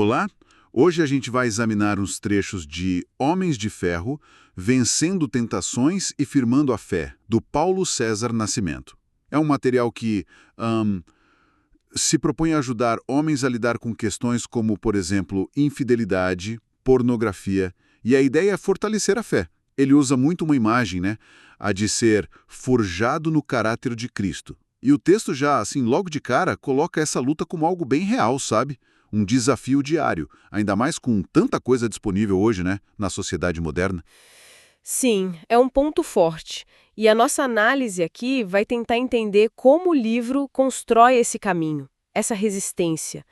Olá! Hoje a gente vai examinar uns trechos de Homens de Ferro, Vencendo Tentações e Firmando a Fé, do Paulo César Nascimento. É um material que se propõe a ajudar homens a lidar com questões como, por exemplo, infidelidade, pornografia, e a ideia é fortalecer a fé. Ele usa muito uma imagem, né? A de ser forjado no caráter de Cristo. E o texto já, assim, logo de cara, coloca essa luta como algo bem real, sabe? Um desafio diário, ainda mais com tanta coisa disponível hoje, né, na sociedade moderna. Sim, é um ponto forte. E a nossa análise aqui vai tentar entender como o livro constrói esse caminho, essa resistência.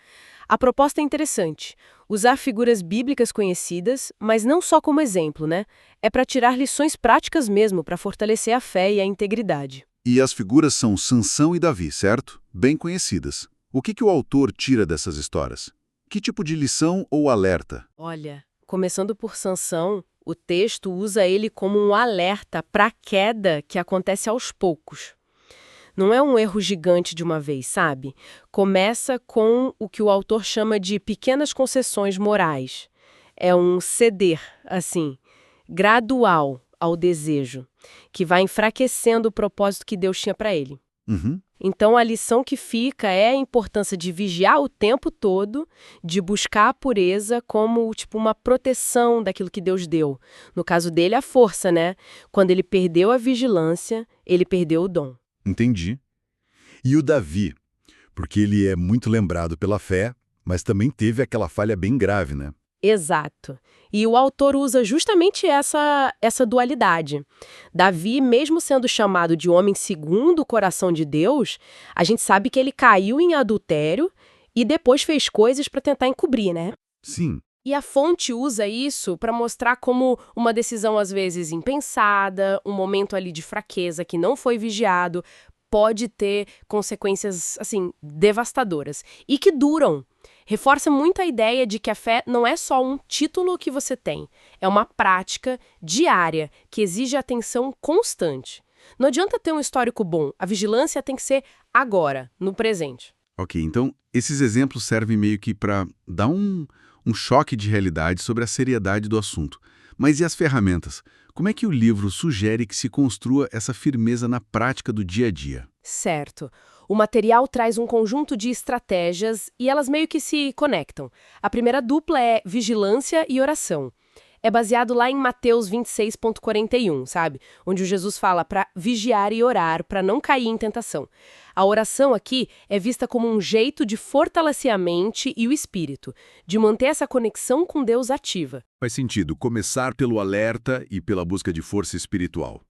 A proposta é interessante. Usar figuras bíblicas conhecidas, mas não só como exemplo, né? É para tirar lições práticas mesmo, para fortalecer a fé e a integridade. E as figuras são Sansão e Davi, certo? Bem conhecidas. O que o autor tira dessas histórias? Que tipo de lição ou alerta? Olha, começando por Sansão, o texto usa ele como um alerta para a queda que acontece aos poucos. Não é um erro gigante de uma vez, sabe? Começa com o que o autor chama de pequenas concessões morais. É um ceder, assim, gradual ao desejo, que vai enfraquecendo o propósito que Deus tinha para ele. Uhum. Então, a lição que fica é a importância de vigiar o tempo todo, de buscar a pureza como, tipo, uma proteção daquilo que Deus deu. No caso dele, a força, né? Quando ele perdeu a vigilância, ele perdeu o dom. Entendi. E o Davi, porque ele é muito lembrado pela fé, mas também teve aquela falha bem grave, né? Exato. E o autor usa justamente essa dualidade. Davi, mesmo sendo chamado de homem segundo o coração de Deus, a gente sabe que ele caiu em adultério e depois fez coisas para tentar encobrir, né? Sim. E a fonte usa isso para mostrar como uma decisão às vezes impensada, um momento ali de fraqueza que não foi vigiado, pode ter consequências, assim, devastadoras e que duram. Reforça muito a ideia de que a fé não é só um título que você tem, é uma prática diária que exige atenção constante. Não adianta ter um histórico bom, a vigilância tem que ser agora, no presente. Ok, então esses exemplos servem meio que para dar um choque de realidade sobre a seriedade do assunto. Mas e as ferramentas? Como é que o livro sugere que se construa essa firmeza na prática do dia a dia? Certo. O material traz um conjunto de estratégias e elas meio que se conectam. A primeira dupla é vigilância e oração. É baseado lá em Mateus 26,41, sabe? Onde o Jesus fala para vigiar e orar, para não cair em tentação. A oração aqui é vista como um jeito de fortalecer a mente e o espírito, de manter essa conexão com Deus ativa. Faz sentido começar pelo alerta e pela busca de força espiritual.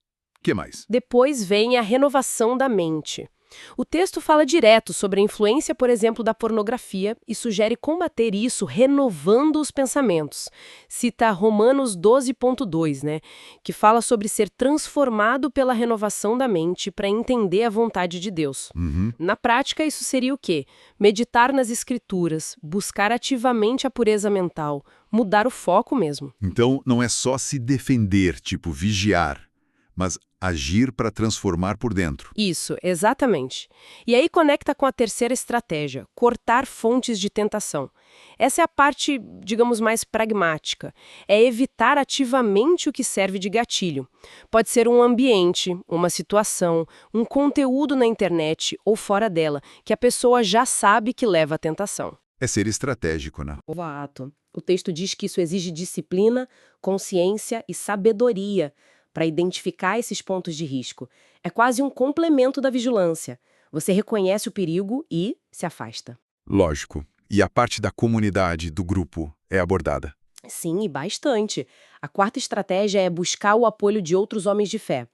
Que mais? Depois vem a renovação da mente. O texto fala direto sobre a influência, por exemplo, da pornografia e sugere combater isso renovando os pensamentos. Cita Romanos 12,2, né, que fala sobre ser transformado pela renovação da mente para entender a vontade de Deus. Uhum. Na prática, isso seria o quê? Meditar nas escrituras, buscar ativamente a pureza mental, mudar o foco mesmo. Então, não é só se defender, tipo vigiar, mas agir para transformar por dentro. Isso, exatamente. E aí conecta com a terceira estratégia, cortar fontes de tentação. Essa é a parte, digamos, mais pragmática. É evitar ativamente o que serve de gatilho. Pode ser um ambiente, uma situação, um conteúdo na internet ou fora dela, que a pessoa já sabe que leva à tentação. É ser estratégico, né? Exato. O texto diz que isso exige disciplina, consciência e sabedoria para identificar esses pontos de risco. É quase um complemento da vigilância. Você reconhece o perigo e se afasta. Lógico. E a parte da comunidade, do grupo, é abordada. Sim, e bastante. A quarta estratégia é buscar o apoio de outros homens de fé.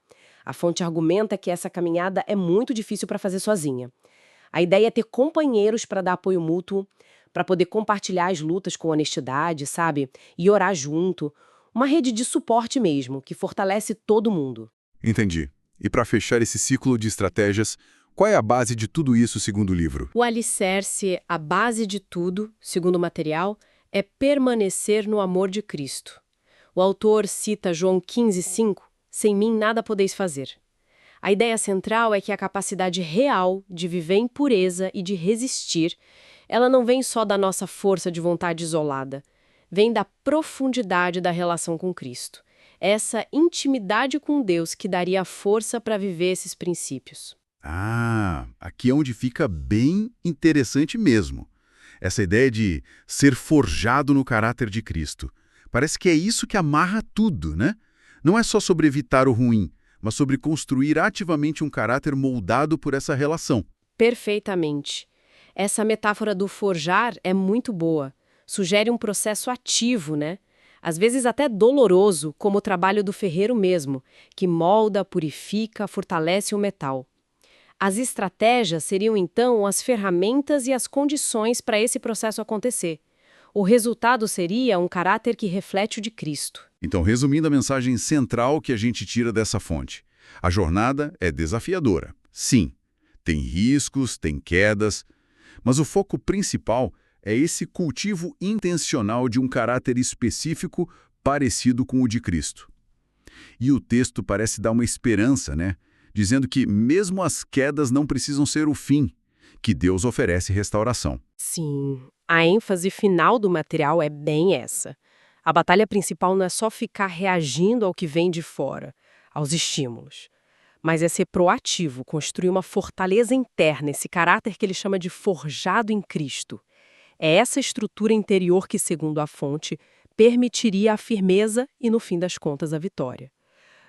A fonte argumenta que essa caminhada é muito difícil para fazer sozinha. A ideia é ter companheiros para dar apoio mútuo, para poder compartilhar as lutas com honestidade, sabe? E orar junto. Uma rede de suporte mesmo, que fortalece todo mundo. Entendi. E para fechar esse ciclo de estratégias, qual é a base de tudo isso segundo o livro? O alicerce, a base de tudo, segundo o material, é permanecer no amor de Cristo. O autor cita João 15,5, sem mim nada podeis fazer. A ideia central é que a capacidade real de viver em pureza e de resistir ela não vem só da nossa força de vontade isolada, vem da profundidade da relação com Cristo. Essa intimidade com Deus que daria força para viver esses princípios. Ah, aqui é onde fica bem interessante mesmo. Essa ideia de ser forjado no caráter de Cristo. Parece que é isso que amarra tudo, né? Não é só sobre evitar o ruim, mas sobre construir ativamente um caráter moldado por essa relação. Perfeitamente. Essa metáfora do forjar é muito boa. Sugere um processo ativo, né? Às vezes até doloroso, como o trabalho do ferreiro mesmo, que molda, purifica, fortalece o metal. As estratégias seriam, então, as ferramentas e as condições para esse processo acontecer. O resultado seria um caráter que reflete o de Cristo. Então, resumindo a mensagem central que a gente tira dessa fonte. A jornada é desafiadora. Sim, tem riscos, tem quedas, mas o foco principal é esse cultivo intencional de um caráter específico parecido com o de Cristo. E o texto parece dar uma esperança, né? Dizendo que mesmo as quedas não precisam ser o fim, que Deus oferece restauração. Sim, a ênfase final do material é bem essa. A batalha principal não é só ficar reagindo ao que vem de fora, aos estímulos, mas é ser proativo, construir uma fortaleza interna, esse caráter que ele chama de forjado em Cristo. É essa estrutura interior que, segundo a fonte, permitiria a firmeza e, no fim das contas, a vitória.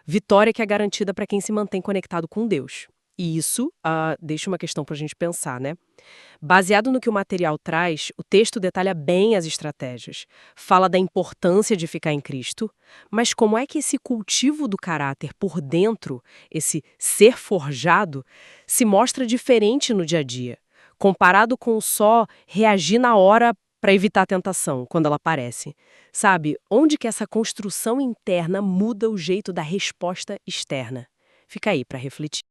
Vitória que é garantida para quem se mantém conectado com Deus. E isso deixa uma questão para a gente pensar, né? Baseado no que o material traz, o texto detalha bem as estratégias. Fala da importância de ficar em Cristo, mas como é que esse cultivo do caráter por dentro, esse ser forjado, se mostra diferente no dia a dia, comparado com só reagir na hora para evitar a tentação, quando ela aparece. Sabe, onde que essa construção interna muda o jeito da resposta externa? Fica aí para refletir.